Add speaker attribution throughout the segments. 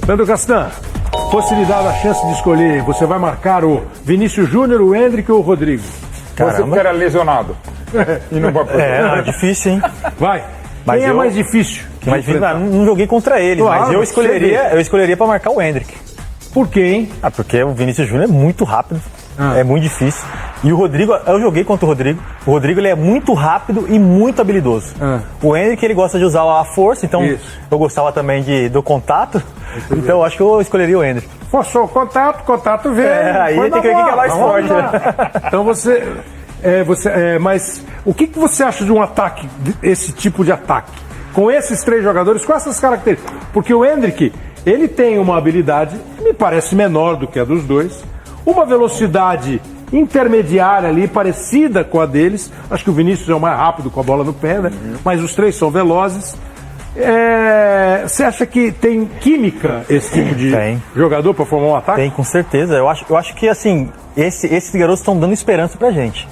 Speaker 1: Leandro Castan, fosse lhe dada a chance de escolher, você vai marcar o Vinícius Júnior, o Endrick ou o Rodrigo?
Speaker 2: Você que era lesionado. E não vai poder.
Speaker 3: Difícil, hein?
Speaker 1: Vai.
Speaker 3: Mas
Speaker 1: Quem é mais difícil?
Speaker 3: Não joguei contra ele, mas eu escolheria para marcar o Endrick.
Speaker 1: Por quê, hein?
Speaker 3: Porque o Vinícius Júnior é muito rápido, é muito difícil. E o Rodrigo, eu joguei contra o Rodrigo. O Rodrigo ele é muito rápido e muito habilidoso. O Endrick ele gosta de usar a força, então eu gostava também do contato. Então eu acho que eu escolheria o Endrick.
Speaker 1: Forçou o contato vem.
Speaker 3: Aí tem que ver quem é mais forte.
Speaker 1: Então mas o que você acha de um ataque, esse tipo de ataque? Com esses três jogadores, com essas características? Porque o Endrick, ele tem uma habilidade, me parece menor do que a dos dois, uma velocidade intermediária ali, parecida com a deles. Acho que o Vinícius é o mais rápido com a bola no pé, né? Mas os três são velozes. Você acha que tem química esse tipo de jogador para formar um ataque?
Speaker 3: Tem, com certeza. Eu acho que assim, esses garotos estão dando esperança pra gente.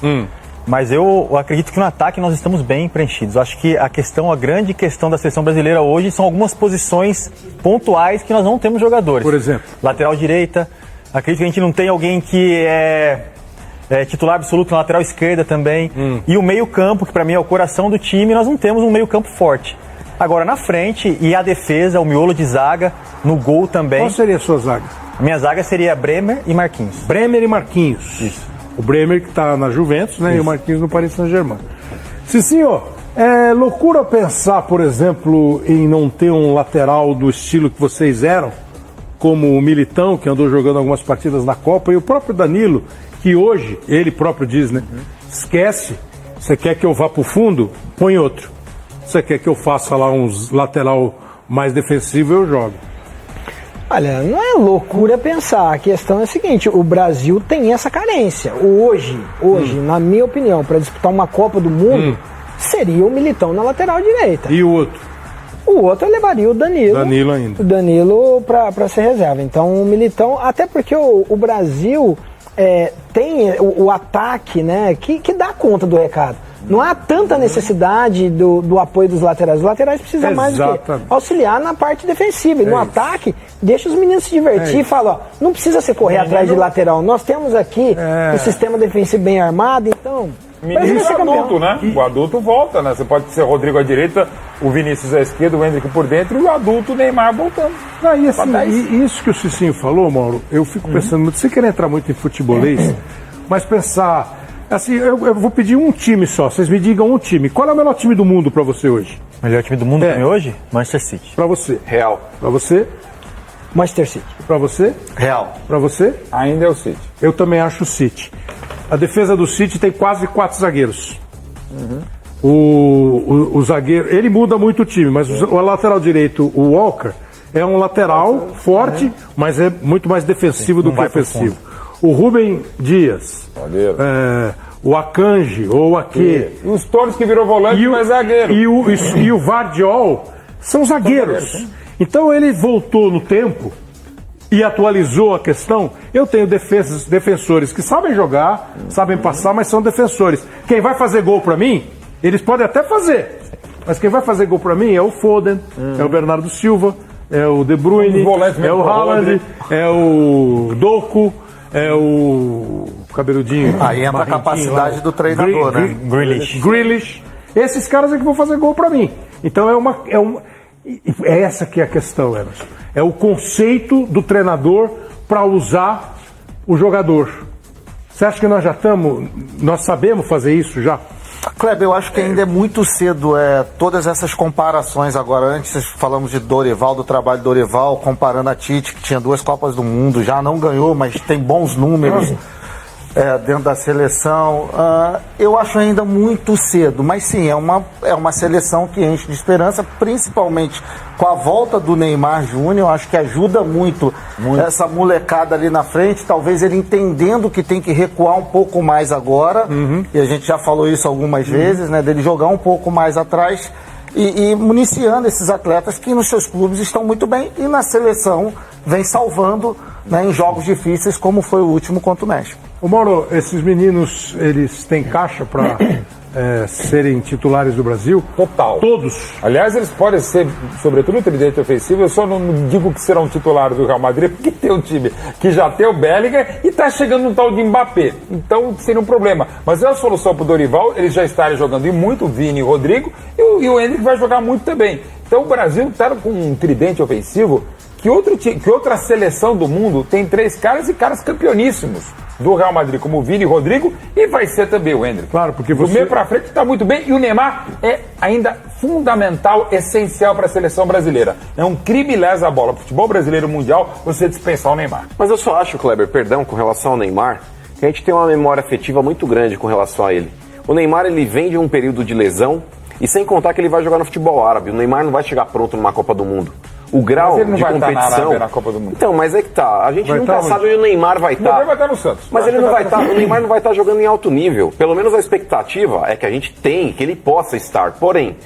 Speaker 3: Mas eu acredito que no ataque nós estamos bem preenchidos. Eu acho que a grande questão da seleção brasileira hoje são algumas posições pontuais que nós não temos jogadores.
Speaker 1: Por exemplo?
Speaker 3: Lateral direita. Acredito que a gente não tem alguém que é titular absoluto na lateral esquerda também. E o meio-campo, que para mim é o coração do time, nós não temos um meio-campo forte. Agora na frente, e a defesa, o miolo de zaga, no gol também.
Speaker 1: Qual seria a sua zaga?
Speaker 3: A minha zaga seria Bremer e Marquinhos.
Speaker 1: Bremer e Marquinhos.
Speaker 3: Isso.
Speaker 1: O Bremer que está na Juventus, né? E o Marquinhos no Paris Saint-Germain. Cicinho, é loucura pensar, por exemplo, em não ter um lateral do estilo que vocês eram, como o Militão, que andou jogando algumas partidas na Copa, e o próprio Danilo, que hoje, ele próprio diz, né? Esquece, você quer que eu vá pro fundo? Põe outro. Você quer que eu faça lá uns lateral mais defensivo, eu jogo.
Speaker 4: Olha, não é loucura pensar. A questão é a seguinte: o Brasil tem essa carência. Hoje, na minha opinião, para disputar uma Copa do Mundo, seria o Militão na lateral direita.
Speaker 1: E o outro?
Speaker 4: O outro eu levaria o Danilo.
Speaker 1: Danilo ainda.
Speaker 4: O Danilo para ser reserva. Então o Militão, até porque o Brasil tem o ataque, né, que dá conta do recado. Não há tanta necessidade do apoio dos laterais. Os laterais precisam mais do que auxiliar na parte defensiva. E no ataque, deixa os meninos se divertir e fala, ó, não precisa você correr atrás de lateral. Nós temos aqui um sistema defensivo bem armado, então...
Speaker 2: Menino é adulto, né? O adulto volta, né? Você pode ser o Rodrigo à direita, o Vinícius à esquerda, o Endrick por dentro e o adulto, o Neymar voltando.
Speaker 1: E assim, isso que o Cicinho falou, Mauro, eu fico pensando muito, você quer entrar muito em futebolês, mas pensar, assim, eu vou pedir um time só, vocês me digam um time. Qual é o melhor time do mundo pra você hoje?
Speaker 3: O melhor time do mundo pra mim hoje? Manchester City.
Speaker 1: Pra você?
Speaker 2: Real.
Speaker 1: Pra você?
Speaker 4: Manchester City.
Speaker 1: Pra você?
Speaker 3: Real.
Speaker 1: Pra você?
Speaker 2: Ainda é o City.
Speaker 1: Eu também acho o City. A defesa do City tem quase 4 zagueiros. O zagueiro, ele muda muito o time, mas o lateral direito, o Walker, é um lateral forte, mas é muito mais defensivo do que ofensivo. O Rubem Dias, o Akanji ou o Ake.
Speaker 2: E os Torres que virou volante, mas zagueiro.
Speaker 1: E o Vardiol são zagueiros. Então ele voltou no tempo e atualizou a questão. Eu tenho defensores que sabem jogar, sabem passar, mas são defensores. Quem vai fazer gol pra mim, eles podem até fazer, mas quem vai fazer gol pra mim é o Foden, é o Bernardo Silva, é o De Bruyne, é o Haaland, é o Doku, é o cabeludinho.
Speaker 5: Aí entra a capacidade do treinador, né?
Speaker 1: Grealish. Esses caras é que vão fazer gol pra mim. Então é essa que é a questão, Emerson. É o conceito do treinador para usar o jogador. Você acha que nós sabemos fazer isso já?
Speaker 5: Kleber, eu acho que ainda é muito cedo todas essas comparações agora. Antes falamos de Dorival, do trabalho de Dorival, comparando a Tite, que tinha 2 Copas do Mundo, já não ganhou, mas tem bons números dentro da seleção. Eu acho ainda muito cedo, mas sim, é uma seleção que enche de esperança, principalmente com a volta do Neymar Júnior. Acho que ajuda muito essa molecada ali na frente, talvez ele entendendo que tem que recuar um pouco mais agora, e a gente já falou isso algumas vezes, né, dele jogar um pouco mais atrás e municiando esses atletas que nos seus clubes estão muito bem e na seleção vem salvando, né, em jogos difíceis como foi o último contra o México.
Speaker 1: Ô Mauro, esses meninos, eles têm caixa para serem titulares do Brasil.
Speaker 2: Total.
Speaker 1: Todos.
Speaker 2: Aliás, eles podem ser, sobretudo, o tridente ofensivo. Eu só não digo que serão titulares do Real Madrid, porque tem um time que já tem o Bellingham e está chegando um tal de Mbappé. Então, seria um problema. Mas é a solução para o Dorival, eles já estarem jogando muito, o Vini e o Rodrigo, e o Endrick vai jogar muito também. Então, o Brasil está com um tridente ofensivo que outra seleção do mundo tem 3 caras e caras campeoníssimos do Real Madrid, como o Vini e o Rodrigo, e vai ser também o Endrick.
Speaker 1: Claro, porque
Speaker 2: Do meio para frente está muito bem, e o Neymar é ainda fundamental, essencial para a seleção brasileira. É um crime lesa a bola. O futebol brasileiro mundial, você dispensar o Neymar.
Speaker 6: Mas eu só acho, Kleber, perdão, com relação ao Neymar, que a gente tem uma memória afetiva muito grande com relação a ele. O Neymar, ele vem de um período de lesão, e sem contar que ele vai jogar no futebol árabe. O Neymar não vai chegar pronto numa Copa do Mundo. O grau
Speaker 2: Mas ele não
Speaker 6: de
Speaker 2: vai
Speaker 6: competição...
Speaker 2: estar na Arábia na Copa do Mundo.
Speaker 6: Então, mas é que tá. A gente
Speaker 1: Vai
Speaker 6: nunca
Speaker 1: estar
Speaker 6: sabe onde o Neymar vai
Speaker 2: O Neymar
Speaker 6: estar.
Speaker 2: vai estar no Santos.
Speaker 6: Mas ele não vai estar, o Neymar não vai estar jogando em alto nível. Pelo menos a expectativa é que a gente tem, que ele possa estar. Porém,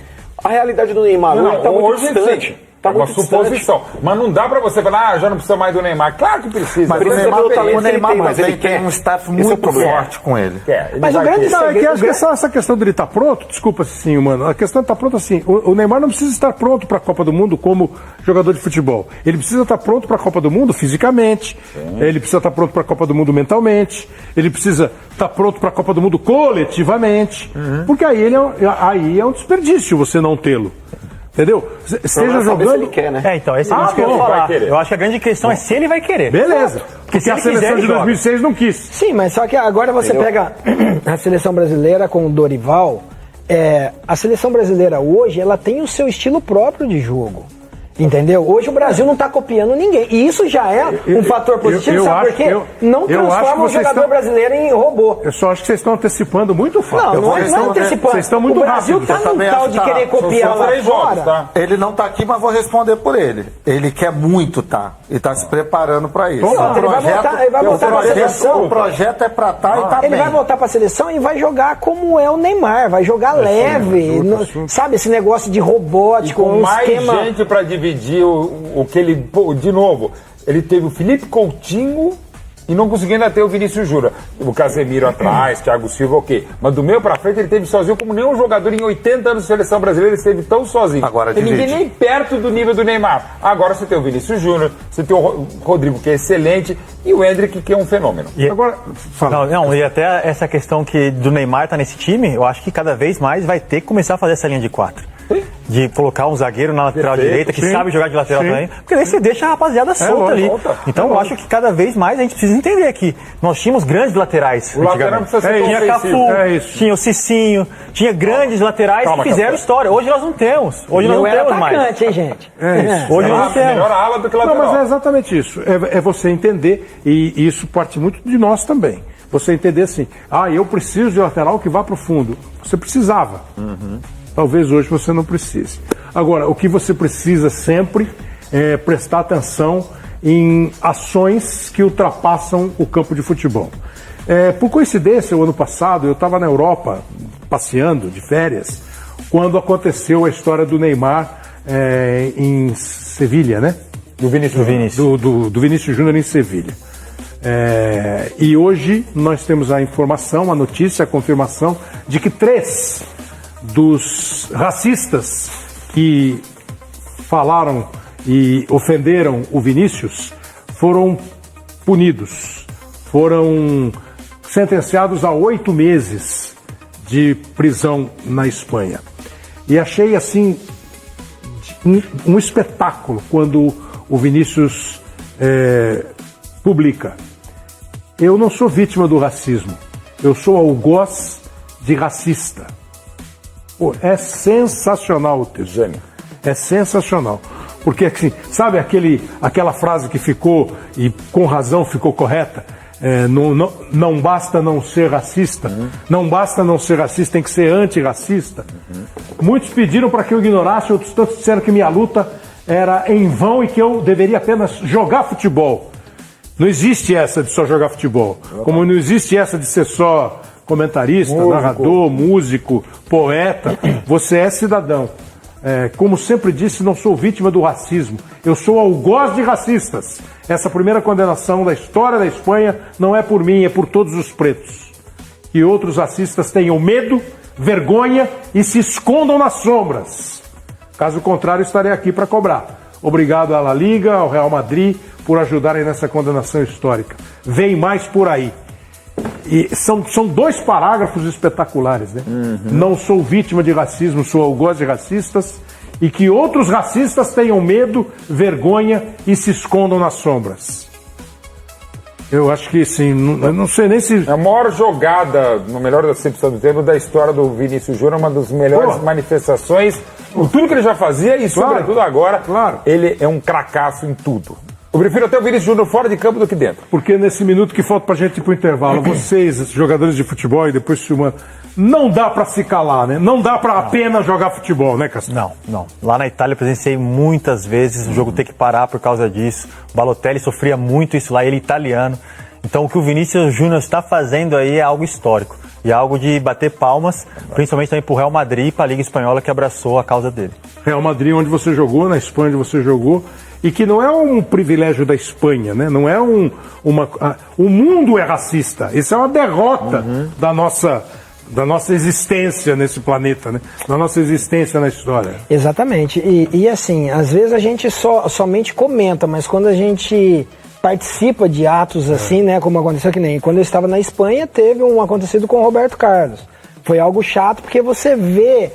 Speaker 6: a realidade do Neymar hoje está muito
Speaker 2: hoje
Speaker 6: distante. Tá
Speaker 2: é uma
Speaker 6: muito distante.
Speaker 2: suposição. Mas não dá pra você falar, já não precisa mais do Neymar. Claro que precisa.
Speaker 5: Mas
Speaker 6: Precisa
Speaker 5: o Neymar,
Speaker 6: pelo talento
Speaker 5: o Neymar
Speaker 6: que ele tem, mas ele
Speaker 5: também tem
Speaker 6: quer.
Speaker 5: um staff
Speaker 6: Esse é o
Speaker 5: muito
Speaker 6: problema.
Speaker 5: forte com ele.
Speaker 4: Mas o grande
Speaker 1: Não, é que
Speaker 4: segredo-
Speaker 1: acho que essa questão dele estar pronto, desculpa assim, mano, a questão de estar pronto assim, o Neymar não precisa estar pronto para a Copa do Mundo como jogador de futebol. Ele precisa estar pronto para a Copa do Mundo fisicamente, ele precisa estar pronto para a Copa do Mundo mentalmente, ele precisa estar pronto para a Copa do Mundo coletivamente, porque aí é um desperdício você não tê-lo. Entendeu? Seja
Speaker 6: Saber se ele
Speaker 1: jogando.
Speaker 6: quer, né?
Speaker 3: Então, esse é o que eu ia
Speaker 2: bom, vai
Speaker 3: falar.
Speaker 2: querer.
Speaker 3: Eu acho que a grande questão é se ele vai querer.
Speaker 1: Beleza. Porque
Speaker 3: se
Speaker 1: a
Speaker 3: ele
Speaker 1: seleção
Speaker 3: quiser,
Speaker 1: de
Speaker 3: ele joga.
Speaker 1: 2006 não quis.
Speaker 4: Sim, mas só que agora você pega a seleção brasileira com o Dorival. A seleção brasileira hoje, ela tem o seu estilo próprio de jogo. Entendeu? Hoje o Brasil não está copiando ninguém. E isso já é um fator positivo,
Speaker 1: eu
Speaker 4: sabe
Speaker 1: acho-
Speaker 4: por quê? Não
Speaker 1: eu acho
Speaker 4: transforma
Speaker 1: que
Speaker 4: o
Speaker 1: vocês
Speaker 4: jogador
Speaker 1: estão-
Speaker 4: brasileiro em robô.
Speaker 1: Eu só acho que vocês estão antecipando muito fácil.
Speaker 4: Não, não é antecipando.
Speaker 1: Vocês estão muito
Speaker 4: o Brasil
Speaker 1: rápidos.
Speaker 4: está
Speaker 5: Eu
Speaker 4: num
Speaker 5: também
Speaker 4: tal
Speaker 5: acho
Speaker 4: de
Speaker 5: que tá.
Speaker 4: querer copiar
Speaker 2: São
Speaker 4: lá
Speaker 2: 3 jogos,
Speaker 4: fora.
Speaker 2: tá?
Speaker 5: Ele não tá aqui, mas vou responder por ele. Ele quer muito tá e tá se preparando para isso.
Speaker 1: Não,
Speaker 4: ele vai voltar pra seleção.
Speaker 5: O projeto é para estar e tá
Speaker 4: Ele
Speaker 5: bem.
Speaker 4: vai voltar para a seleção e vai jogar como é o Neymar, vai jogar leve, sabe, esse negócio de robótico,
Speaker 2: Com
Speaker 4: um
Speaker 2: mais
Speaker 4: esquema.
Speaker 2: gente pra dividir o que ele... Pô, de novo, ele teve o Felipe Coutinho e não conseguiu ainda ter o Vinícius Júnior. O Casemiro atrás, Thiago Silva, ok. Mas do meio pra frente ele teve sozinho, como nenhum jogador em 80 anos de seleção brasileira ele esteve tão sozinho.
Speaker 5: Agora
Speaker 2: tem ninguém
Speaker 5: divide.
Speaker 2: nem perto do nível do Neymar. Agora você tem o Vinícius Júnior, você tem o Rodrigo, que é excelente, e o Endrick, que é um fenômeno.
Speaker 1: Agora, fala.
Speaker 3: Não, e até essa questão que do Neymar tá nesse time, eu acho que cada vez mais vai ter que começar a fazer essa linha de 4. De colocar um zagueiro na lateral
Speaker 2: Perfeito,
Speaker 3: direita, que
Speaker 1: sim,
Speaker 3: sabe jogar de lateral
Speaker 1: sim.
Speaker 3: também, porque daí você deixa a rapaziada solta
Speaker 1: lógico,
Speaker 3: ali.
Speaker 2: solta.
Speaker 3: Então eu acho que cada vez mais a gente precisa entender que nós tínhamos grandes laterais.
Speaker 2: O lateral
Speaker 3: antigamente.
Speaker 2: precisa ser
Speaker 3: Tinha
Speaker 2: tão ofensivo.
Speaker 3: Cafu,
Speaker 1: É isso.
Speaker 3: tinha o Cicinho, tinha grandes laterais
Speaker 2: Calma,
Speaker 3: que fizeram
Speaker 2: Cafu.
Speaker 3: história. Hoje nós não temos. Hoje nós
Speaker 4: Eu
Speaker 3: não
Speaker 4: era
Speaker 3: temos mais.
Speaker 4: atacante, hein, gente?
Speaker 3: Hoje nós não temos.
Speaker 2: Melhor ala do que
Speaker 1: Não,
Speaker 2: lateral.
Speaker 1: mas é exatamente isso. É você entender, e isso parte muito de nós também. Você entender assim, eu preciso de lateral que vá para o fundo. Você precisava. Talvez hoje você não precise. Agora, o que você precisa sempre é prestar atenção em ações que ultrapassam o campo de futebol. Por coincidência, o ano passado, eu estava na Europa, passeando, de férias, quando aconteceu a história do Neymar em Sevilha, né?
Speaker 2: Do Vinícius.
Speaker 1: Do Vinícius Júnior em Sevilha. E hoje nós temos a informação, a notícia, a confirmação de que 3 dos racistas que falaram e ofenderam o Vinícius foram punidos, foram sentenciados a 8 meses de prisão na Espanha. E achei assim um espetáculo quando o Vinícius publica: eu não sou vítima do racismo, eu sou algoz de racista. Pô, é sensacional o texto.
Speaker 2: Gênio.
Speaker 1: É sensacional. Porque, assim, sabe aquela frase que ficou, e com razão ficou correta? Não basta não ser racista, não basta não ser racista, tem que ser antirracista. Muitos pediram para que eu ignorasse, outros tantos disseram que minha luta era em vão e que eu deveria apenas jogar futebol. Não existe essa de só jogar futebol, como não existe essa de ser só comentarista, narrador, músico, poeta. Você é cidadão. Como sempre disse, não sou vítima do racismo. Eu sou algoz de racistas. Essa primeira condenação da história da Espanha não é por mim, é por todos os pretos. Que outros racistas tenham medo vergonha e se escondam nas sombras. Caso contrário, estarei aqui para cobrar. Obrigado à La Liga, ao Real Madrid, por ajudarem nessa condenação histórica. Vem mais por aí. E são 2 parágrafos espetaculares, né? Não sou vítima de racismo, sou algoz de racistas, e que outros racistas tenham medo, vergonha e se escondam nas sombras. Eu acho que sim, eu não sei nem se...
Speaker 2: É a maior jogada, no melhor da acepção do termo, da história do Vinícius Júnior, uma das melhores manifestações, tudo que ele já fazia e sobretudo agora, ele é um cracaço em tudo. Eu prefiro até o Vinícius Júnior fora de campo do que dentro.
Speaker 1: Porque nesse minuto que falta pra gente ir pro intervalo, vocês, jogadores de futebol e depois filmando, não dá pra se calar, né? Não dá pra apenas jogar futebol, né, Castro?
Speaker 3: Não. Lá na Itália eu presenciei muitas vezes o jogo ter que parar por causa disso. O Balotelli sofria muito isso lá, ele italiano. Então o que o Vinícius Júnior está fazendo aí é algo histórico. E é algo de bater palmas, principalmente também pro Real Madrid e pra Liga Espanhola que abraçou a causa dele.
Speaker 1: Real Madrid, onde você jogou, na Espanha, onde você jogou, e que não é um privilégio da Espanha, né? Não é o mundo é racista. Isso é uma derrota da nossa existência nesse planeta, né? Da nossa existência na história.
Speaker 4: Exatamente. E assim, às vezes a gente somente comenta, mas quando a gente participa de atos assim, né, como aconteceu que nem quando eu estava na Espanha, teve um acontecido com o Roberto Carlos. Foi algo chato porque você vê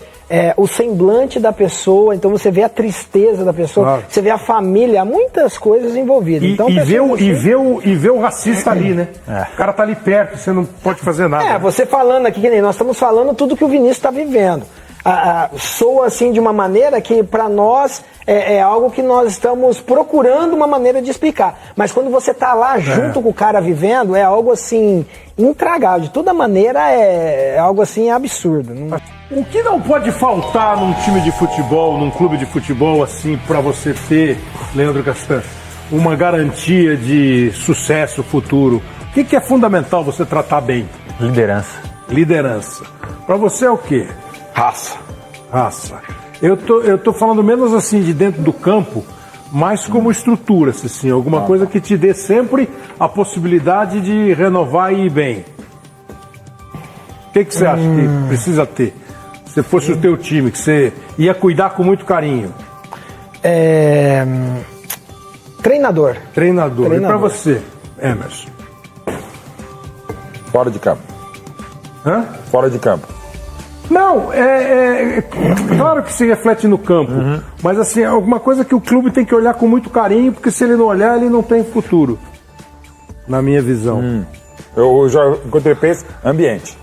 Speaker 4: o semblante da pessoa, então você vê a tristeza da pessoa, você vê a família, há muitas coisas envolvidas. Então,
Speaker 1: vê o racista ali, né? O cara tá ali perto, você não pode fazer nada.
Speaker 4: Você falando aqui, que nem nós estamos falando tudo que o Vinícius está vivendo. Soa assim de uma maneira que para nós é algo que nós estamos procurando uma maneira de explicar. Mas quando você tá lá junto com o cara vivendo, é algo assim intragável. De toda maneira é algo assim absurdo.
Speaker 1: O que não pode faltar num time de futebol, num clube de futebol assim, para você ter, Leandro Castan, uma garantia de sucesso futuro? O que é fundamental você tratar bem? Liderança. Para você é o quê?
Speaker 6: Raça.
Speaker 1: Eu tô falando menos assim de dentro do campo, mas como estrutura, assim, alguma coisa que te dê sempre a possibilidade de renovar e ir bem. O que você acha que precisa ter? Se fosse o teu time, que você ia cuidar com muito carinho.
Speaker 4: Treinador.
Speaker 1: E pra você, Emerson?
Speaker 2: Fora de campo.
Speaker 1: Hã?
Speaker 2: Fora de campo.
Speaker 1: Não, claro que se reflete no campo, mas assim, é alguma coisa que o clube tem que olhar com muito carinho, porque se ele não olhar, ele não tem futuro, na minha visão.
Speaker 2: Eu já encontrei penso, ambiente.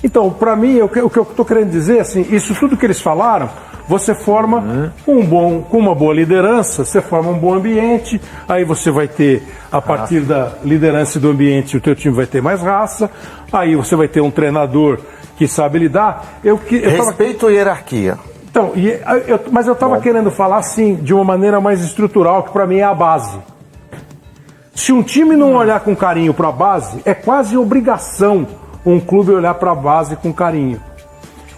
Speaker 1: Então, para mim, o que eu estou querendo dizer, assim, isso tudo que eles falaram, você forma com uma boa liderança, você forma um bom ambiente, aí você vai ter, a partir da liderança e do ambiente, o teu time vai ter mais raça, aí você vai ter um treinador que sabe lidar.
Speaker 5: Respeito e hierarquia.
Speaker 1: Então, mas eu estava querendo falar assim, de uma maneira mais estrutural, que para mim é a base. Se um time não olhar com carinho para a base, é quase obrigação um clube olhar para a base com carinho.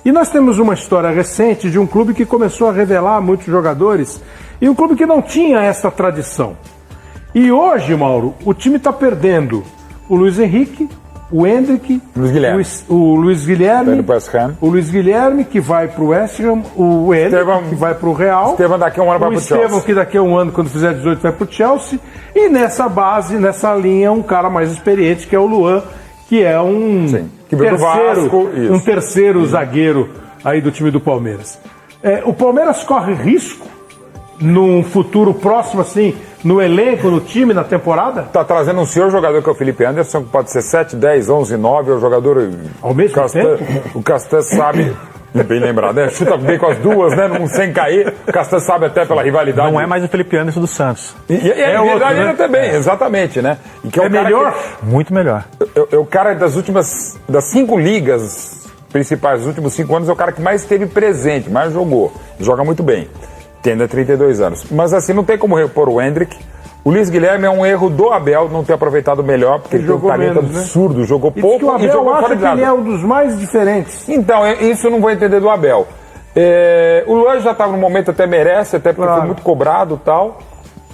Speaker 1: E nós temos uma história recente de um clube que começou a revelar muitos jogadores e um clube que não tinha essa tradição. E hoje, Mauro, o time está perdendo o Luiz Henrique, o Endrick, o Luiz Guilherme, o Luiz Guilherme que vai para o West Ham, o Endrick que vai para o Real,
Speaker 2: Estevão daqui a um ano vai para o Chelsea.
Speaker 1: Estevão que daqui a um ano, quando fizer 18, vai para o Chelsea. E nessa base, nessa linha, um cara mais experiente que é o Luan, que é um terceiro zagueiro aí do time do Palmeiras. O Palmeiras corre risco num futuro próximo, assim, no elenco, no time, na temporada?
Speaker 2: Tá trazendo um senhor jogador que é o Felipe Anderson, que pode ser 7, 10, 11, 9, é o jogador...
Speaker 1: Ao mesmo tempo?
Speaker 2: O Castan sabe... Bem lembrado, né? Chuta bem com as duas, né? Sem cair. O Castan sabe até pela rivalidade.
Speaker 3: Não é mais o Felipe Anderson do Santos.
Speaker 2: É outro, né? Também, exatamente, né? E que
Speaker 1: é melhor?
Speaker 3: Muito melhor.
Speaker 2: É o cara das 5 ligas principais, dos últimos 5 anos, é o cara que mais esteve presente, mais jogou. Joga muito bem. Tem ainda 32 anos. Mas assim, não tem como repor o Endrick. O Luiz Guilherme é um erro do Abel não ter aproveitado melhor, porque ele tem um talento absurdo, jogou pouco
Speaker 1: e jogou fora de lado. Ele é um dos mais diferentes.
Speaker 2: Então, isso eu não vou entender do Abel. O Luan já estava no momento, até merece, até porque foi muito cobrado e tal.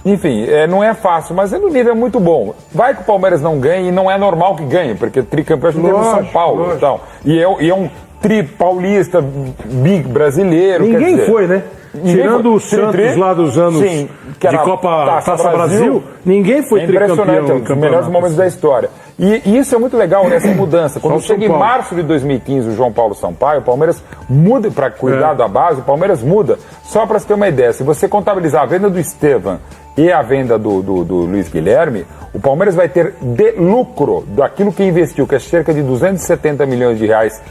Speaker 2: Enfim, não é fácil, mas no nível é muito bom. Vai que o Palmeiras não ganhe, e não é normal que ganhe, porque tricampeão já teve o São Paulo e tal. E é um tri paulista, big brasileiro. quer
Speaker 1: Ninguém
Speaker 2: dizer,
Speaker 1: foi, né?
Speaker 2: ninguém
Speaker 1: Tirando
Speaker 2: foi.
Speaker 1: o Santos
Speaker 2: Tri,
Speaker 1: lá dos anos
Speaker 2: sim, que
Speaker 1: de
Speaker 2: era
Speaker 1: Copa Taça Brasil, ninguém foi
Speaker 2: é impressionante,
Speaker 1: tricampeão
Speaker 2: é um dos melhores momentos da história. E isso é muito legal, essa mudança. Quando
Speaker 1: Só São
Speaker 2: chega em
Speaker 1: Paulo.
Speaker 2: março de 2015 o João Paulo Sampaio, o Palmeiras muda para cuidar da base, o Palmeiras muda. Só para você ter uma ideia, se você contabilizar a venda do Estevan e a venda do Luiz Guilherme, o Palmeiras vai ter de lucro daquilo que investiu, que é cerca de 270 milhões de reais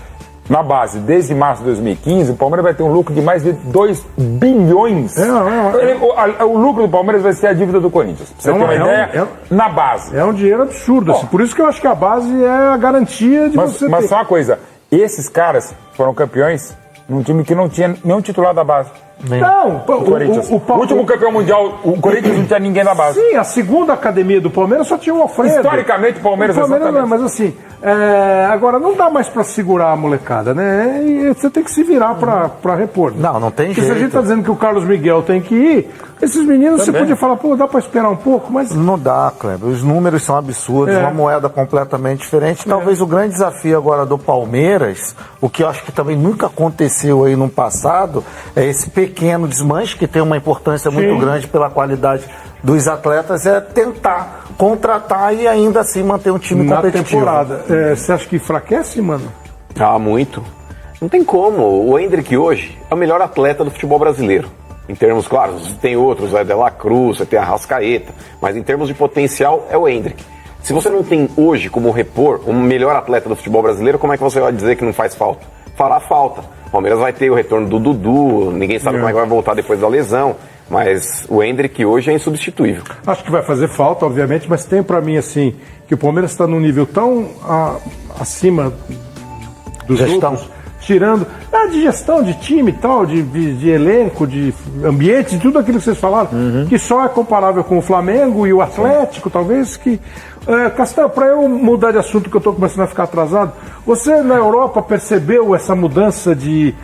Speaker 2: na base desde março de 2015, o Palmeiras vai ter um lucro de mais de 2 bilhões. O lucro do Palmeiras vai ser a dívida do Corinthians. Pra você ter uma ideia, na base.
Speaker 1: É um dinheiro absurdo. Assim. Por isso que eu acho que a base é a garantia de você
Speaker 2: Mas
Speaker 1: ter.
Speaker 2: só uma coisa, esses caras foram campeões num time que não tinha nenhum titular da base.
Speaker 1: Não,
Speaker 2: O Corinthians. O último campeão mundial, o Corinthians não tinha ninguém da base.
Speaker 1: Sim, a segunda academia do Palmeiras só tinha o Alfredo.
Speaker 2: Historicamente, o Palmeiras
Speaker 1: não,
Speaker 2: exatamente.
Speaker 1: mas assim, agora não dá mais pra segurar a molecada, né? E você tem que se virar pra repor. Né?
Speaker 5: Não tem
Speaker 1: Porque
Speaker 5: jeito.
Speaker 1: se a gente tá dizendo que o Carlos Miguel tem que ir, esses meninos você podia falar, pô, dá pra esperar um pouco, mas...
Speaker 5: Não dá, Kleber. Os números são absurdos, uma moeda completamente diferente. Talvez o grande desafio agora do Palmeiras, o que eu acho que também nunca aconteceu aí no passado, é esse pequeno desmanche, que tem uma importância muito grande pela qualidade dos atletas, é tentar contratar e ainda assim manter um time
Speaker 1: Na
Speaker 5: competitivo.
Speaker 1: temporada. Você acha que enfraquece, mano?
Speaker 6: Ah, muito. Não tem como. O Endrick hoje é o melhor atleta do futebol brasileiro. Em termos, claro, tem outros, vai De La Cruz, vai ter a Arrascaeta, mas em termos de potencial é o Endrick. Se você não tem hoje como repor o melhor atleta do futebol brasileiro, como é que você vai dizer que não faz falta? Fará falta. O Palmeiras vai ter o retorno do Dudu, ninguém sabe como é que vai voltar depois da lesão, mas o Endrick hoje é insubstituível.
Speaker 1: Acho que vai fazer falta, obviamente, mas tem pra mim, assim, que o Palmeiras está num nível tão acima dos outros, tirando de gestão de time e tal, de elenco, de ambiente, de tudo aquilo que vocês falaram, que só é comparável com o Flamengo e o Atlético, talvez que... Castanho, para eu mudar de assunto, que eu estou começando a ficar atrasado, você na Europa percebeu essa mudança de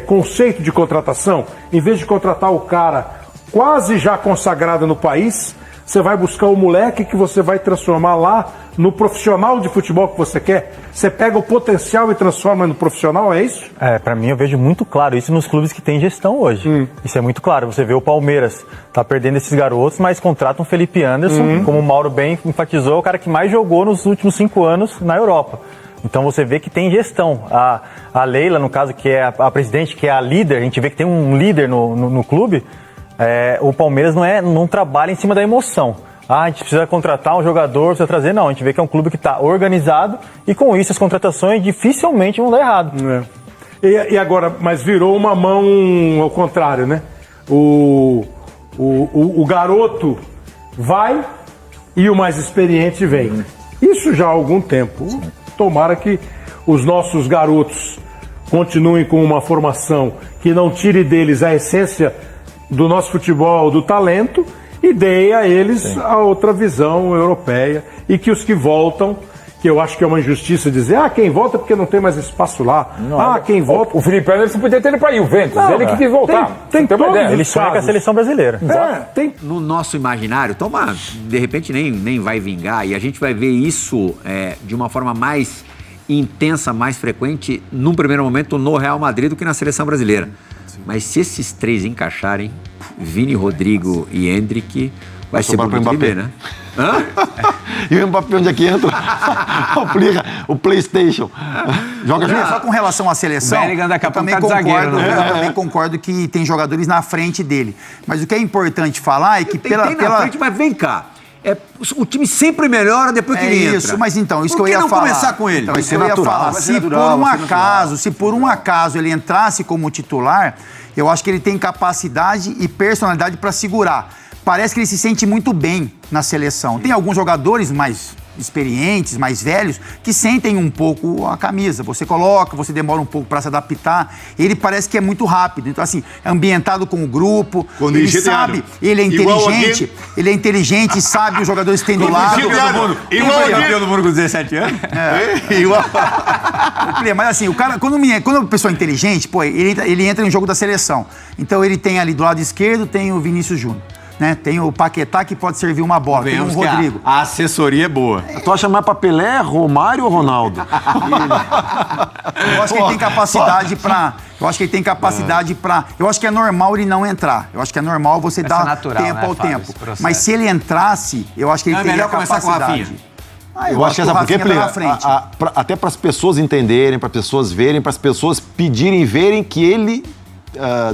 Speaker 1: conceito de contratação? Em vez de contratar o cara quase já consagrado no país, você vai buscar o moleque que você vai transformar lá no profissional de futebol que você quer. Você pega o potencial e transforma no profissional, é isso?
Speaker 3: Pra mim eu vejo muito claro isso nos clubes que têm gestão hoje. Isso é muito claro. Você vê o Palmeiras tá perdendo esses garotos, mas contrata um Felipe Anderson, como o Mauro bem enfatizou, é o cara que mais jogou nos últimos 5 anos na Europa. Então você vê que tem gestão. A Leila, no caso, que é a presidente, que é a líder, a gente vê que tem um líder no clube. O Palmeiras não trabalha em cima da emoção. A gente precisa contratar um jogador, precisa trazer. Não, a gente vê que é um clube que está organizado e com isso as contratações dificilmente vão dar errado.
Speaker 1: E agora, mas virou uma mão ao contrário, né? O garoto vai e o mais experiente vem. Isso já há algum tempo. Tomara que os nossos garotos continuem com uma formação que não tire deles a essência do nosso futebol, do talento, e dê a eles a outra visão europeia, e que os que voltam, que eu acho que é uma injustiça dizer, quem volta porque não tem mais espaço lá, quem volta...
Speaker 2: O Felipe Anderson podia ter ido para Juventus, ele que quis voltar.
Speaker 1: Tem
Speaker 2: uma
Speaker 1: todos
Speaker 2: ideia.
Speaker 3: Ele sonha com a seleção brasileira.
Speaker 7: No nosso imaginário, de repente nem vai vingar, e a gente vai ver isso de uma forma mais intensa, mais frequente, num primeiro momento, no Real Madrid do que na seleção brasileira. Mas se esses três encaixarem, Vini, Rodrigo e Endrick, vai ser bonito de ver, né?
Speaker 8: E o Mbappé onde é que entra? O PlayStation. Joga
Speaker 9: Só com relação à seleção,
Speaker 7: Bellingham daqui a
Speaker 9: eu
Speaker 7: pouco
Speaker 9: também
Speaker 7: tá de zagueiro,
Speaker 9: concordo,
Speaker 7: né?
Speaker 9: eu também concordo que tem jogadores na frente dele. Mas o que é importante falar é que
Speaker 7: Tem na frente, mas vem cá. O time sempre melhora depois que ele entra.
Speaker 9: Isso, mas então, isso
Speaker 7: Por
Speaker 9: que eu ia
Speaker 7: não
Speaker 9: falar.
Speaker 7: começar com ele?
Speaker 9: Então, isso que eu ia falar. Se por um acaso ele entrasse como titular, eu acho que ele tem capacidade e personalidade para segurar. Parece que ele se sente muito bem na seleção. Tem alguns jogadores mais experientes, mais velhos, que sentem um pouco a camisa. Você coloca, você demora um pouco para se adaptar. Ele parece que é muito rápido. Então, assim, é ambientado com o grupo.
Speaker 8: Quando
Speaker 9: ele sabe, ele é inteligente. Ele é inteligente e sabe os jogadores que tem do lado.
Speaker 7: Campeão do mundo com 17 anos?
Speaker 9: Mas assim, o cara, quando a pessoa é inteligente, ele entra no jogo da seleção. Então ele tem ali do lado esquerdo, tem o Vinícius Júnior. né? Tem o Paquetá que pode servir uma bola, tem o
Speaker 7: Vemos que
Speaker 9: Rodrigo.
Speaker 7: a assessoria é boa.
Speaker 8: Tu acha mais pra Pelé, Romário ou Ronaldo?
Speaker 9: Eu acho que ele tem capacidade pra... Eu acho que ele tem capacidade pra... Eu acho que é normal ele não entrar. Eu acho que é normal você
Speaker 10: Vai
Speaker 9: dar
Speaker 10: ser natural,
Speaker 9: tempo
Speaker 10: né,
Speaker 9: ao
Speaker 10: Fábio,
Speaker 9: tempo.
Speaker 10: esse processo.
Speaker 9: Mas se ele entrasse, eu acho que ele
Speaker 7: Não é
Speaker 9: teria
Speaker 7: melhor começar com o
Speaker 9: capacidade.
Speaker 7: Rafinha?
Speaker 8: Eu acho que essa
Speaker 9: o
Speaker 8: porque,
Speaker 9: Rafinha tá na
Speaker 8: Plínio,
Speaker 9: frente.
Speaker 8: até para as pessoas entenderem, para as pessoas verem, para as pessoas pedirem e verem que ele,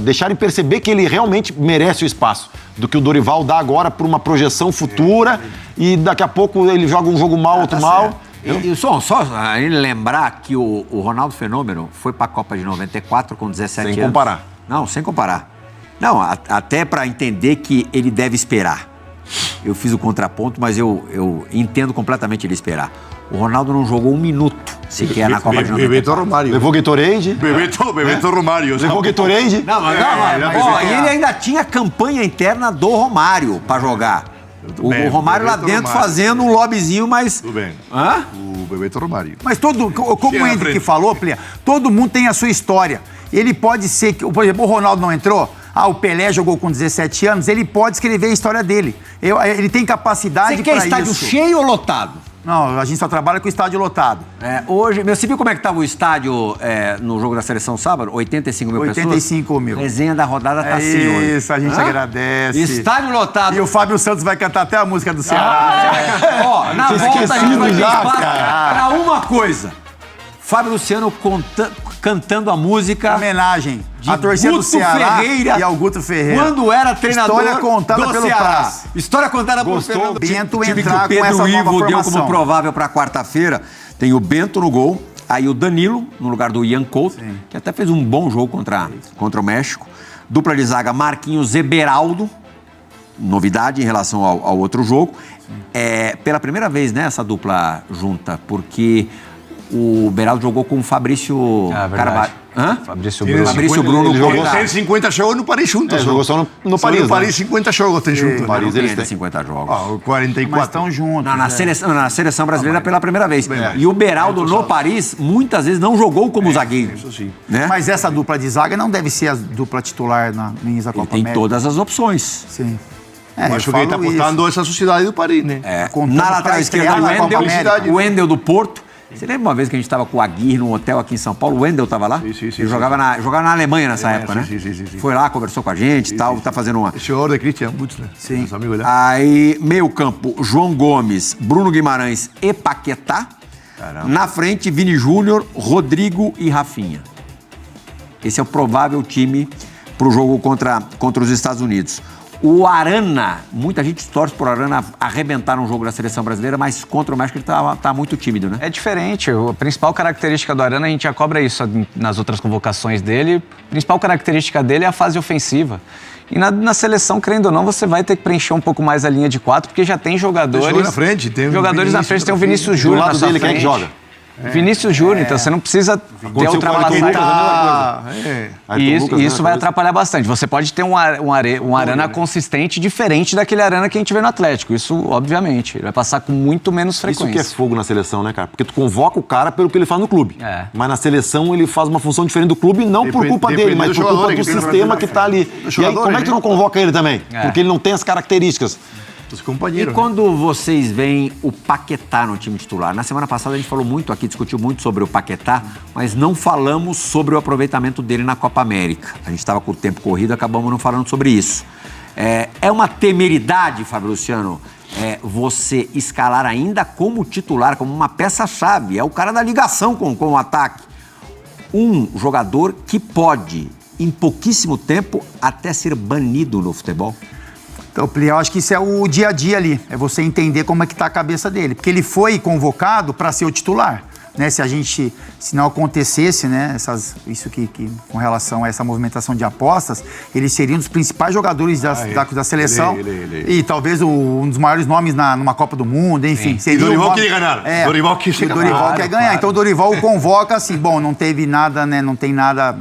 Speaker 8: deixarem perceber que ele realmente merece o espaço, do que o Dorival dá agora por uma projeção futura e daqui a pouco ele joga um jogo mal, outro mal.
Speaker 7: E só ele lembrar que o Ronaldo Fenômeno foi para a Copa de 94 com 17 anos.
Speaker 8: Sem comparar.
Speaker 7: Não, sem comparar. Não, até para entender que ele deve esperar. Eu fiz o contraponto, mas eu entendo completamente ele esperar. O Ronaldo não jogou um minuto sequer na Copa de 94.
Speaker 11: Bebeto Romário.
Speaker 8: Levou Gatorade?
Speaker 11: Bebeto Romário.
Speaker 8: Levou Gatorade?
Speaker 7: Não, mas e ele ainda tinha campanha interna do Romário para jogar.
Speaker 11: Tudo bem,
Speaker 7: o Romário lá
Speaker 11: Bebeto
Speaker 7: dentro
Speaker 11: Romário.
Speaker 7: fazendo um lobbyzinho, mas...
Speaker 11: Tudo bem.
Speaker 7: Hã?
Speaker 11: O Bebeto Romário.
Speaker 9: Mas como o Henrique falou, Plia, todo mundo tem a sua história. Ele pode ser que, por exemplo, o Ronaldo não entrou, o Pelé jogou com 17 anos, ele pode escrever a história dele. Ele tem capacidade
Speaker 7: Você
Speaker 9: para
Speaker 7: quer
Speaker 9: isso.
Speaker 7: estádio cheio ou lotado?
Speaker 9: Não, a gente só trabalha com estádio lotado.
Speaker 7: Hoje, você viu como é que estava o estádio no jogo da seleção sábado? 85 mil pessoas?
Speaker 9: 85 mil.
Speaker 7: Resenha da rodada tá assim hoje.
Speaker 9: Isso, a gente agradece.
Speaker 7: Estádio lotado.
Speaker 9: E o Fábio Santos vai cantar até a música do Ceará.
Speaker 7: Ó, na
Speaker 8: Tinha
Speaker 7: volta a gente vai ter
Speaker 8: esquecido já,
Speaker 7: espaço
Speaker 8: cara.
Speaker 7: pra uma coisa. Fábio Luciano cantando a música...
Speaker 9: Homenagem
Speaker 7: de
Speaker 9: à torcida do
Speaker 7: Guto
Speaker 9: Ceará
Speaker 7: Ferreira,
Speaker 9: e ao Guto Ferreira.
Speaker 7: Quando era treinador
Speaker 9: História contada
Speaker 7: do
Speaker 9: pelo
Speaker 7: Ceará.
Speaker 9: Praz.
Speaker 7: História contada por
Speaker 8: Gostou?
Speaker 7: Fernando
Speaker 9: Bento
Speaker 7: Time
Speaker 9: entrar
Speaker 7: que o
Speaker 9: com essa
Speaker 7: Pedro
Speaker 9: nova
Speaker 7: Ivo deu
Speaker 9: formação.
Speaker 7: como provável para quarta-feira. Tem o Bento no gol, aí o Danilo no lugar do Ian Couto, que até fez um bom jogo contra o México. Dupla de zaga Marquinhos e Beraldo, novidade em relação ao outro jogo. Pela primeira vez, né, essa dupla junta, porque o Beraldo jogou com o Fabrício Carvalho. Hã?
Speaker 10: Fabrício
Speaker 11: Ele
Speaker 10: Bruno.
Speaker 7: Fabrício Bruno
Speaker 8: ele jogou
Speaker 7: contra-
Speaker 11: Tem 50 jogos no Paris juntos.
Speaker 8: Jogou só no Paris,
Speaker 11: No Paris,
Speaker 8: né?
Speaker 11: 50 jogos tem juntos.
Speaker 8: Paris,
Speaker 7: Não tem
Speaker 8: eles
Speaker 7: ainda
Speaker 8: têm.
Speaker 7: 50 jogos.
Speaker 11: O 44.
Speaker 9: Mas estão juntos.
Speaker 7: Não, na seleção brasileira pela primeira vez.
Speaker 11: Bem,
Speaker 7: E o Beraldo no Paris, muitas vezes, não jogou como zagueiro.
Speaker 11: Isso sim.
Speaker 7: Né?
Speaker 9: Mas essa dupla de zaga não deve ser a dupla titular na Minas da
Speaker 7: Ele
Speaker 9: Copa
Speaker 7: tem
Speaker 9: América.
Speaker 7: todas as opções.
Speaker 9: Sim.
Speaker 11: Acho que ele está apostando essa sociedade do Paris, né?
Speaker 9: Contando
Speaker 7: Na
Speaker 9: pra
Speaker 7: lateral esquerda,
Speaker 9: estrear na Copa
Speaker 11: América.
Speaker 7: o Wendel do Porto. Você lembra uma vez que a gente estava com o Aguirre num hotel aqui em São Paulo? O Wendel estava lá?
Speaker 11: Sim.
Speaker 7: Ele jogava na Alemanha nessa época, né?
Speaker 11: Sim.
Speaker 7: Foi lá, conversou com a gente e tal, tá fazendo uma...
Speaker 11: Esse jogador de Christian Woods, né?
Speaker 9: Sim.
Speaker 11: Nosso amigo lá.
Speaker 7: Aí, meio campo, João Gomes, Bruno Guimarães e Paquetá. Na frente, Vini Júnior, Rodrigo e Rafinha. Esse é o provável time para o jogo contra os Estados Unidos. O Arana, muita gente torce por Arana arrebentar um jogo da seleção brasileira, mas contra o México ele tá muito tímido, né?
Speaker 10: É diferente. A principal característica do Arana, a gente já cobra isso nas outras convocações dele. A principal característica dele é a fase ofensiva. E na seleção, crendo ou não, você vai ter que preencher um pouco mais a linha de 4, porque já tem jogadores.
Speaker 11: Tem jogador na frente, tem o
Speaker 10: jogadores na
Speaker 11: Vinícius
Speaker 10: frente, tem o
Speaker 11: na
Speaker 10: Vinícius
Speaker 11: frente.
Speaker 10: Júnior
Speaker 8: Do
Speaker 10: na
Speaker 8: lado
Speaker 10: sua
Speaker 8: dele, quem é
Speaker 10: frente.
Speaker 8: que joga?
Speaker 10: Vinícius Júnior, então você não precisa ter
Speaker 8: Aconteceu
Speaker 10: outra
Speaker 8: com o Ayrton Lucas,
Speaker 10: E
Speaker 8: Lucas,
Speaker 10: isso
Speaker 8: né?
Speaker 10: vai atrapalhar bastante. Você pode ter um Arana consistente diferente daquele Arana que a gente vê no Atlético. Isso, obviamente. Ele vai passar com muito menos frequência.
Speaker 8: Isso que é fogo na seleção, né, cara? Porque tu convoca o cara pelo que ele faz no clube. Mas na seleção ele faz uma função diferente do clube, não por culpa dele, mas por culpa do sistema que tá ali. E aí, como é que tu não convoca ele também? Porque ele não tem as características.
Speaker 11: Os
Speaker 7: E
Speaker 11: companheiros.
Speaker 7: quando vocês veem o Paquetá no time titular? Na semana passada a gente falou muito aqui, discutiu muito sobre o Paquetá, mas não falamos sobre o aproveitamento dele na Copa América. A gente estava com o tempo corrido, acabamos não falando sobre isso. É uma temeridade, Fábio Luciano, você escalar ainda como titular, como uma peça-chave. É o cara da ligação com o ataque. Um jogador que pode, em pouquíssimo tempo, até ser banido no futebol.
Speaker 9: Então, eu acho que isso é o dia a dia ali, é você entender como é que tá a cabeça dele, porque ele foi convocado para ser o titular, né? Se não acontecesse, né, isso que com relação a essa movimentação de apostas, ele seria um dos principais jogadores da seleção e talvez um dos maiores nomes numa Copa do Mundo, enfim.
Speaker 11: E Dorival queria ganhar. Dorival
Speaker 9: quer ganhar. Então o Dorival o convoca assim, bom, não teve nada, né, não tem nada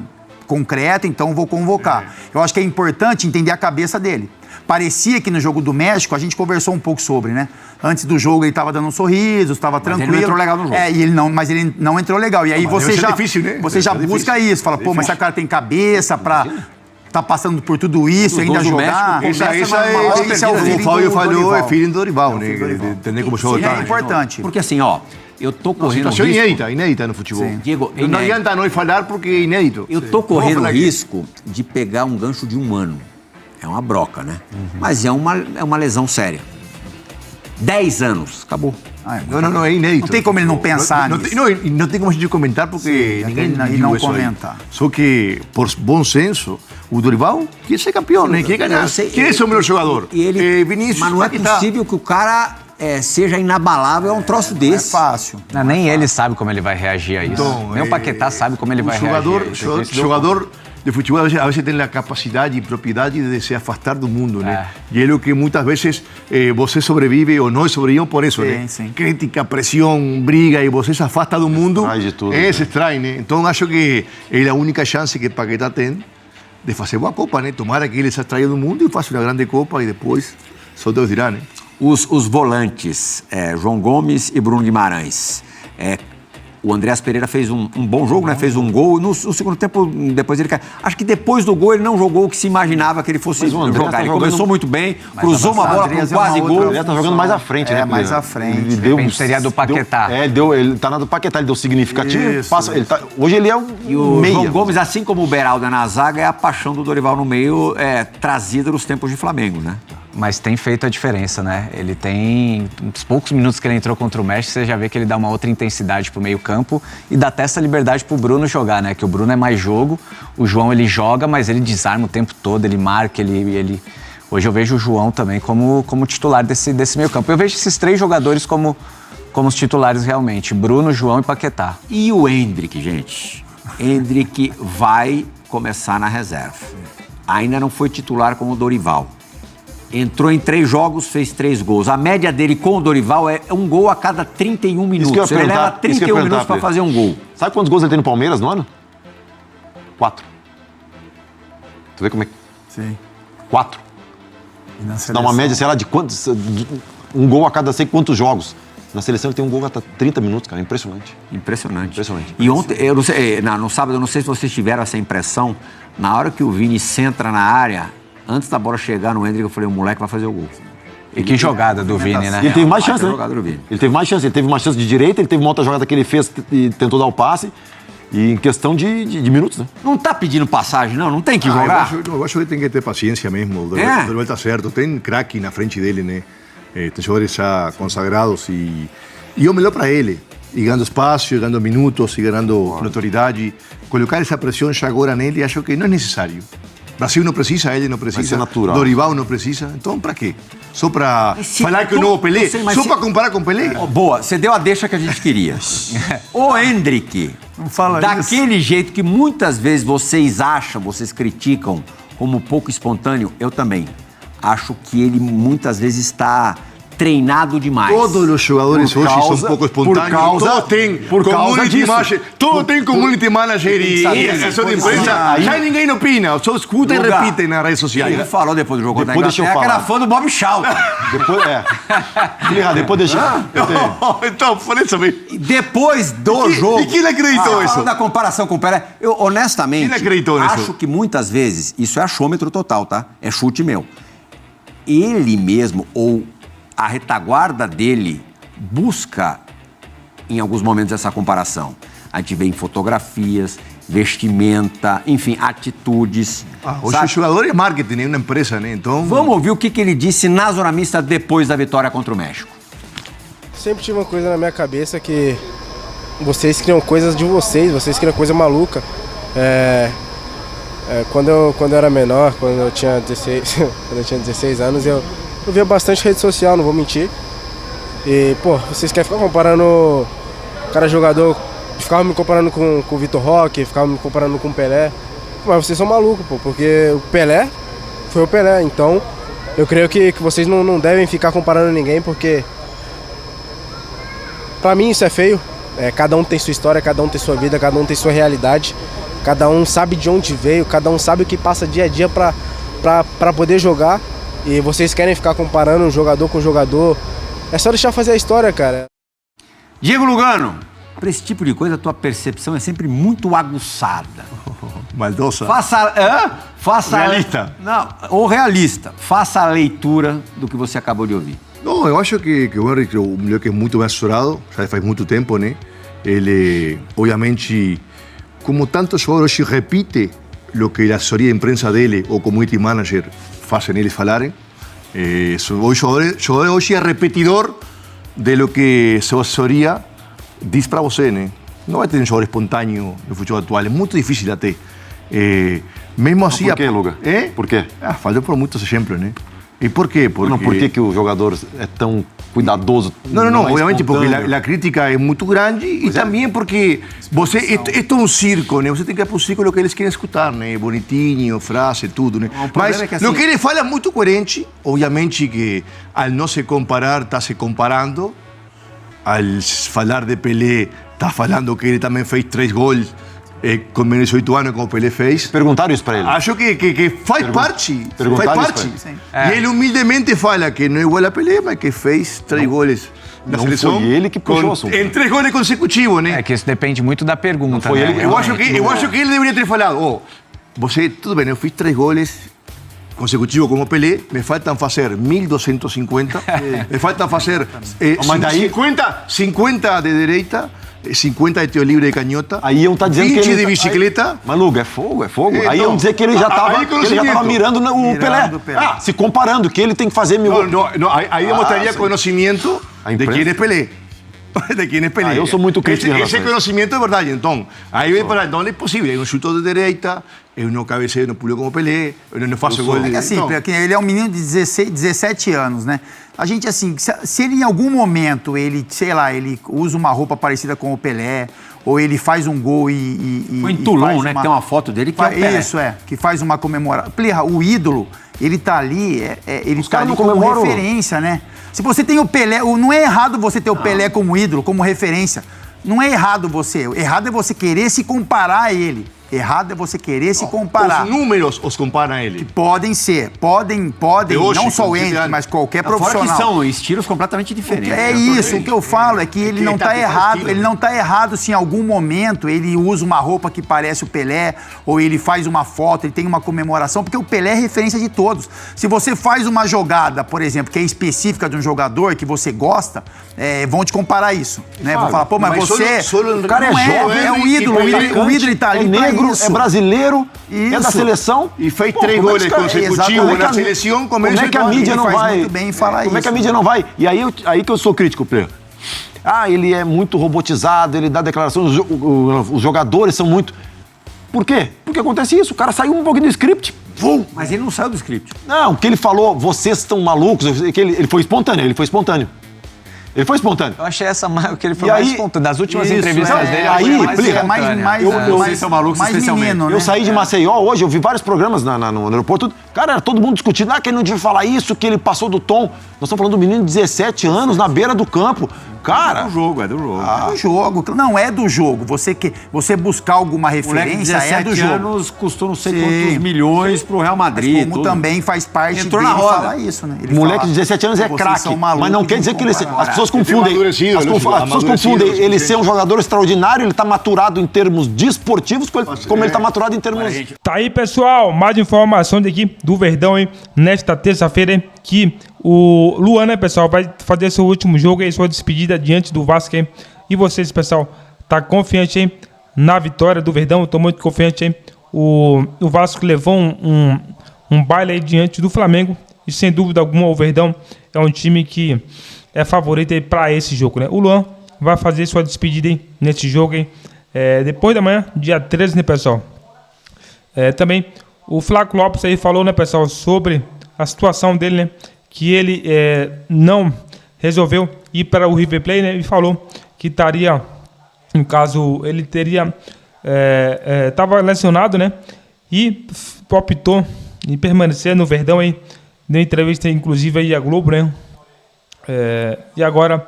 Speaker 9: concreto, então vou convocar. Eu acho que é importante entender a cabeça dele. Parecia que no jogo do México, a gente conversou um pouco sobre, né? Antes do jogo ele estava dando um sorriso, estava tranquilo.
Speaker 7: ele não entrou legal no jogo.
Speaker 9: Mas ele não entrou legal. E aí você já,
Speaker 11: difícil, né?
Speaker 9: você já busca isso, fala, pô, mas esse cara tem cabeça pra... tá passando por tudo isso,
Speaker 7: Os
Speaker 9: ainda
Speaker 7: gols do
Speaker 9: jogar.
Speaker 7: México,
Speaker 11: Essa
Speaker 9: Esse é o
Speaker 11: como
Speaker 9: feeling
Speaker 11: o Fábio
Speaker 9: do
Speaker 11: falou,
Speaker 9: Dorival.
Speaker 11: é feeling do Dorival, né? Entender como joga o
Speaker 9: É
Speaker 11: time.
Speaker 9: importante.
Speaker 7: Porque assim, ó, eu tô correndo
Speaker 11: Situação
Speaker 7: risco...
Speaker 11: inédita no futebol.
Speaker 7: Diego,
Speaker 11: Não
Speaker 7: inédito.
Speaker 11: adianta nós falar porque é inédito.
Speaker 7: Eu tô correndo
Speaker 11: Vamos falar aqui.
Speaker 7: risco de pegar um gancho de 1 ano. É uma broca, né? Mas é uma lesão séria. 10 anos, acabou.
Speaker 11: Não, é inédito.
Speaker 9: Não tem como ele não pensar
Speaker 11: não,
Speaker 9: nisso.
Speaker 11: não tem como a gente comentar porque ninguém
Speaker 9: e
Speaker 11: viu
Speaker 9: não
Speaker 11: isso aí.
Speaker 9: comentar.
Speaker 11: Só que, por bom senso, o Dorival quer ser campeão, né? Quer ganhar.
Speaker 7: Eu sei,
Speaker 11: Quem é o melhor jogador?
Speaker 7: E ele,
Speaker 11: Vinícius,
Speaker 7: mas não é
Speaker 11: Paquetá.
Speaker 7: possível que o cara seja inabalável a um troço
Speaker 9: É
Speaker 7: desse.
Speaker 9: fácil.
Speaker 10: Nem ele sabe como ele vai reagir a isso.
Speaker 11: Então,
Speaker 10: Nem o Paquetá sabe como ele vai
Speaker 11: jogador,
Speaker 10: reagir a isso.
Speaker 11: jogador de futebol a veces tem a capacidade e propriedade de se afastar do mundo, né? E é o que muitas vezes você sobrevive ou nós sobrevivemos por isso, né?
Speaker 9: Sim.
Speaker 11: Crítica, pressão, briga e você se afasta do mundo.
Speaker 8: Extrai de tudo,
Speaker 11: Se extrai, né? Então acho que é a única chance que Paquetá tem de fazer boa Copa, né? Tomara que ele se extraia do mundo e faça uma grande Copa e depois só Deus dirá, né?
Speaker 7: Os volantes, João Gomes e Bruno Guimarães. O Andreas Pereira fez um bom jogo, né? Fez um gol. No segundo tempo, depois ele caiu. Acho que depois do gol ele não jogou o que se imaginava que ele fosse
Speaker 8: Mas o Andreas
Speaker 7: jogar.
Speaker 8: tá
Speaker 7: Ele
Speaker 8: jogando-
Speaker 7: começou muito bem, cruzou uma bola para um quase gol.
Speaker 8: Ele tá jogando mais à frente, né?
Speaker 9: Mais à frente.
Speaker 8: Ele
Speaker 10: De repente seria do Paquetá.
Speaker 8: Ele tá na do Paquetá, ele deu significativo.
Speaker 9: Isso,
Speaker 8: Hoje ele é um
Speaker 7: E o
Speaker 8: meia.
Speaker 7: João Gomes, assim como o Beraldo na zaga, é a paixão do Dorival no meio, trazida nos tempos de Flamengo, né?
Speaker 10: Mas tem feito a diferença, né? Ele tem, nos poucos minutos que ele entrou contra o México, você já vê que ele dá uma outra intensidade pro meio campo e dá até essa liberdade pro Bruno jogar, né? Que o Bruno é mais jogo, o João ele joga, mas ele desarma o tempo todo, ele marca, ele... Hoje eu vejo o João também como titular desse meio campo. Eu vejo esses 3 jogadores como os titulares realmente, Bruno, João e Paquetá.
Speaker 7: E o Endrick, gente? Endrick vai começar na reserva. Ainda não foi titular como o Dorival. Entrou em 3 jogos, fez 3 gols. A média dele com o Dorival é 1 gol a cada 31 minutos.
Speaker 8: Isso que eu ia
Speaker 7: Ele leva
Speaker 8: perguntar, isso que eu ia
Speaker 7: 31 minutos
Speaker 8: perguntar,
Speaker 7: para fazer um gol.
Speaker 8: Sabe quantos gols ele tem no Palmeiras no ano? 4. Tu vê como é que...
Speaker 9: Sim.
Speaker 8: 4.
Speaker 9: E na
Speaker 8: Dá
Speaker 9: seleção?
Speaker 8: uma média, sei lá, de quantos... Um gol a cada sei quantos jogos. Na seleção ele tem um gol a cada 30 minutos, cara. Impressionante.
Speaker 7: Impressionante.
Speaker 8: Impressionante.
Speaker 7: E ontem, eu não sei, no sábado, eu não sei se vocês tiveram essa impressão, na hora que o Vini centra na área, antes da bola chegar no Endrick, eu falei, o moleque vai fazer o gol.
Speaker 10: E que jogada do Vini, né?
Speaker 8: E ele teve mais chance, né?
Speaker 7: jogada do Vini.
Speaker 8: Ele teve mais chance. Ele teve uma chance de direita, ele teve uma outra jogada que ele fez e tentou dar o passe. E em questão de minutos, né?
Speaker 7: Não tá pedindo passagem, não? Não tem que
Speaker 11: Eu
Speaker 7: jogar?
Speaker 11: acho que tem que ter paciência mesmo. O Dorival tá certo. Tem craque na frente dele, né? Tem jogadores já consagrados e o melhor para ele. E ganhando espaço, ganhando minutos, e ganhando notoriedade. Colocar essa pressão já agora nele, acho que não é necessário. Brasil não precisa, ele não
Speaker 8: Vai
Speaker 11: precisa.
Speaker 8: ser natural.
Speaker 11: Dorival não precisa. Então, para quê? Só para
Speaker 7: Mas se
Speaker 11: falar que o
Speaker 7: tu-
Speaker 11: novo Pelé?
Speaker 7: eu sei, mas
Speaker 11: Só
Speaker 7: se-
Speaker 11: para comparar com Pelé?
Speaker 7: Boa, você deu a deixa que a gente queria. O Endrick, daquele jeito que muitas vezes vocês acham, vocês criticam como pouco espontâneo, eu também. Acho que ele muitas vezes está treinado demais.
Speaker 11: Todos os jogadores hoje são pouco espontâneos. Todos têm community manager. Todos têm community manager e assessor de imprensa. Já ninguém opina, só escuta e
Speaker 7: Lugar.
Speaker 11: repite nas redes sociais.
Speaker 7: Ele falou depois do jogo contra a
Speaker 8: Depois deixa eu
Speaker 7: Inglaterra que era
Speaker 8: falar.
Speaker 7: fã do Bob Shaw.
Speaker 8: Depois deixa...
Speaker 11: Então, por isso mesmo.
Speaker 7: E depois do jogo...
Speaker 11: E quem acreditou isso?
Speaker 7: Falando da comparação com o Pelé, eu honestamente
Speaker 11: Quem acreditou nisso?
Speaker 7: acho que muitas vezes, isso é achômetro total, tá? É chute meu. Ele mesmo, ou a retaguarda dele, busca em alguns momentos essa comparação. A gente vê em fotografias, vestimenta, enfim, atitudes.
Speaker 11: Hoje
Speaker 7: sabe?
Speaker 11: o jogador é marketing, é uma empresa, né? Então,
Speaker 7: Vamos ouvir o que ele disse na Zona Mista depois da vitória contra o México.
Speaker 12: Sempre tive uma coisa na minha cabeça que vocês criam coisas de vocês criam coisa maluca. Quando eu era menor, quando eu tinha 16 anos, eu via bastante rede social, não vou mentir. E, pô, vocês querem ficar comparando o cara jogador, ficavam me comparando com o Vitor Roque, ficavam me comparando com o Pelé. Mas vocês são malucos, pô, porque o Pelé foi o Pelé, então eu creio que vocês não devem ficar comparando ninguém, porque pra mim isso é feio. Cada um tem sua história, cada um tem sua vida, cada um tem sua realidade. Cada um sabe de onde veio, cada um sabe o que passa dia a dia pra poder jogar. E vocês querem ficar comparando um jogador com um jogador. É só deixar fazer a história, cara.
Speaker 7: Diego Lugano, Para esse tipo de coisa, a tua percepção é sempre muito aguçada.
Speaker 11: Maldosa.
Speaker 7: Faça
Speaker 11: Realista.
Speaker 7: Não, ou realista. Faça a leitura do que você acabou de ouvir.
Speaker 11: Não, eu acho que o Henrique é um moleque muito bem assessorado, já faz muito tempo, né? Ele, obviamente, como tantos jogadores, hoje repite o que a assessoria de imprensa dele ou community manager fazem eles falarem. O jogador hoje é repetidor de lo que sua assessoria diz para você, né? Não vai ter um jogador espontâneo no futebol atual, é muito difícil até. Mesmo assim...
Speaker 8: Por quê, Luga? Por quê?
Speaker 11: Falou por muitos exemplos, né? E por quê? Porque...
Speaker 8: Não, por que o jogador é tão cuidadoso?
Speaker 11: Não, obviamente porque a crítica é muito grande e também porque você é um circo, né? Você tem que ir para o circo o que eles querem escutar, né? Bonitinho, frase, tudo, né? Mas o que ele fala é muito coerente, obviamente que ao não se comparar, está se comparando, ao falar de Pelé, está falando que ele também fez 3 gols com menos de 8 anos, como o Pelé fez.
Speaker 8: Perguntaram isso para ele?
Speaker 11: Acho que faz parte.
Speaker 8: Perguntaram
Speaker 11: Faz
Speaker 8: isso
Speaker 11: parte.
Speaker 8: pra ele?
Speaker 11: E ele humildemente fala que não é igual a Pelé, mas que fez 3 goles na
Speaker 8: não
Speaker 11: seleção.
Speaker 8: Foi ele que puxou o assunto.
Speaker 11: Em 3 goles consecutivos, né?
Speaker 10: É que isso depende muito da pergunta.
Speaker 8: Não foi
Speaker 10: né?
Speaker 8: ele.
Speaker 11: Eu acho que ele deveria ter falado, você, tudo bem, eu fiz 3 goles consecutivos como Pelé, me faltam fazer 1.250, me faltam fazer 50 de direita, 50 de tiro livre de canhota,
Speaker 8: aí iam tá dizendo
Speaker 11: 20
Speaker 8: que ele
Speaker 11: de bicicleta.
Speaker 8: Maluco, é fogo.
Speaker 11: Então,
Speaker 8: aí iam dizer que ele já estava mirando o Pelé. Se comparando, que ele tem que fazer mil.
Speaker 11: Aí demonstraria conhecimento de quem é Pelé. De quem é Pelé.
Speaker 8: Eu sou muito crítico.
Speaker 11: Esse conhecimento é verdade. Então, aí vai falar, não é possível. Eu não chuto de direita, eu não cabeceio, não pulo como Pelé, eu não faço gol de...
Speaker 9: Assim, porque ele é um menino de 17 anos, né? A gente, assim, se ele em algum momento, ele, sei lá, ele usa uma roupa parecida com o Pelé, ou ele faz um gol
Speaker 7: Foi em Toulon, né? Que tem uma foto dele que é o Pelé.
Speaker 9: Isso, que faz uma comemoração. O ídolo, ele tá ali, ele tá ali como
Speaker 8: comemoram...
Speaker 9: referência, né? Se você tem o Pelé, não é errado você ter o Pelé como ídolo, como referência. Não é errado você. Errado é você querer se comparar a ele. Errado é você querer se comparar.
Speaker 11: Os números os comparam a ele.
Speaker 9: Que podem ser, podem hoje, não só o Henrique, mas qualquer profissional.
Speaker 7: Fora que são estilos completamente diferentes.
Speaker 9: É isso, o que eu falo é que ele não está errado, ele não está errado se em algum momento ele usa uma roupa que parece o Pelé, ou ele faz uma foto, ele tem uma comemoração, porque o Pelé é referência de todos. Se você faz uma jogada, por exemplo, que é específica de um jogador que você gosta, vão te comparar isso, né? Vão falar, pô, mas você...
Speaker 11: O cara é jovem,
Speaker 9: é um ídolo, o ídolo está ali pra
Speaker 8: negro,
Speaker 9: isso.
Speaker 8: é brasileiro, é da seleção.
Speaker 11: E fez 3 goles consecutivos na seleção.
Speaker 8: Como é que a mídia não vai?
Speaker 9: Muito bem falar
Speaker 8: como é que a mídia não vai? E aí que eu sou crítico, Pedro. Ele é muito robotizado, ele dá declarações, os jogadores são muito... Por quê? Porque acontece isso, o cara saiu um pouquinho do script.
Speaker 7: Mas ele não saiu do script.
Speaker 8: Não, o que ele falou, vocês estão malucos, ele foi espontâneo, Ele foi espontâneo. Eu achei
Speaker 10: o que ele foi mais espontâneo. Das últimas entrevistas dele,
Speaker 9: vocês são malucos especialmente. Menino, né?
Speaker 8: Eu saí de Maceió hoje, eu vi vários programas no aeroporto. Cara, era todo mundo discutindo, que ele não devia falar isso, que ele passou do tom. Nós estamos falando do menino de 17 anos, na beira do campo. Cara...
Speaker 7: É do jogo.
Speaker 9: É do jogo. Não, é do jogo. Você buscar alguma referência, é do jogo.
Speaker 7: 17 anos custou não sei quantos milhões pro Real Madrid.
Speaker 9: Mas como também faz parte
Speaker 7: Entrou
Speaker 9: dele
Speaker 7: na roda.
Speaker 9: falar isso, né? Ele
Speaker 8: Moleque de 17 anos é craque, mas não quer dizer que ele... As pessoas confundem. As pessoas confundem ele ser um jogador extraordinário, ele tá maturado em termos desportivos, como ele tá maturado em termos...
Speaker 13: Tá aí, pessoal, mais informações aqui do Verdão, hein? Nesta terça-feira, hein? Que o Luan, né, pessoal, vai fazer seu último jogo e sua despedida diante do Vasco, hein? E vocês, pessoal, tá confiante, hein? Na vitória do Verdão, eu tô muito confiante, hein? O Vasco levou um baile aí diante do Flamengo e sem dúvida alguma o Verdão é um time que é favorito aí pra esse jogo, né? O Luan vai fazer sua despedida, hein? Nesse jogo, hein? Depois da manhã, dia 13, né, pessoal? Também o Flávio Lopes aí falou, né, pessoal, sobre a situação dele, né? Que ele não resolveu ir para o River Plate, né? E falou que estaria, no caso, ele teria estava lesionado, né? E optou em permanecer no Verdão, aí. Deu entrevista, inclusive, aí à Globo, né? E agora,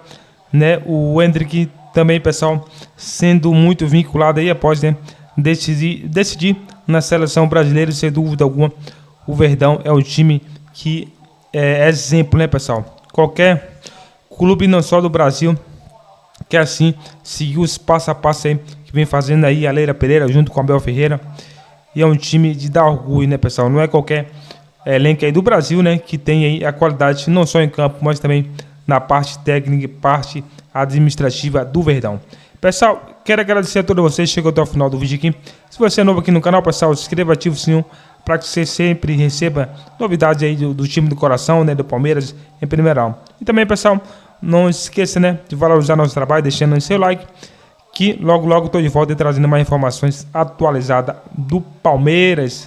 Speaker 13: né? O Hendrick também, pessoal, sendo muito vinculado aí após, né? Decidir na seleção brasileira, sem dúvida alguma, o Verdão é um time que é exemplo, né, pessoal? Qualquer clube, não só do Brasil, quer assim seguir os passo a passo aí que vem fazendo aí a Leila Pereira junto com a Abel Ferreira. E é um time de dar orgulho, né, pessoal? Não é qualquer elenco aí do Brasil, né, que tem aí a qualidade não só em campo, mas também na parte técnica e parte administrativa do Verdão. Pessoal, quero agradecer a todos vocês que chegou até o final do vídeo aqui. Se você é novo aqui no canal, pessoal, se inscreva, ative o sininho para que você sempre receba novidades aí do time do coração, né, do Palmeiras em primeirão. E também, pessoal, não esqueça, né, de valorizar nosso trabalho, deixando o seu like, que logo estou de volta e trazendo mais informações atualizadas do Palmeiras.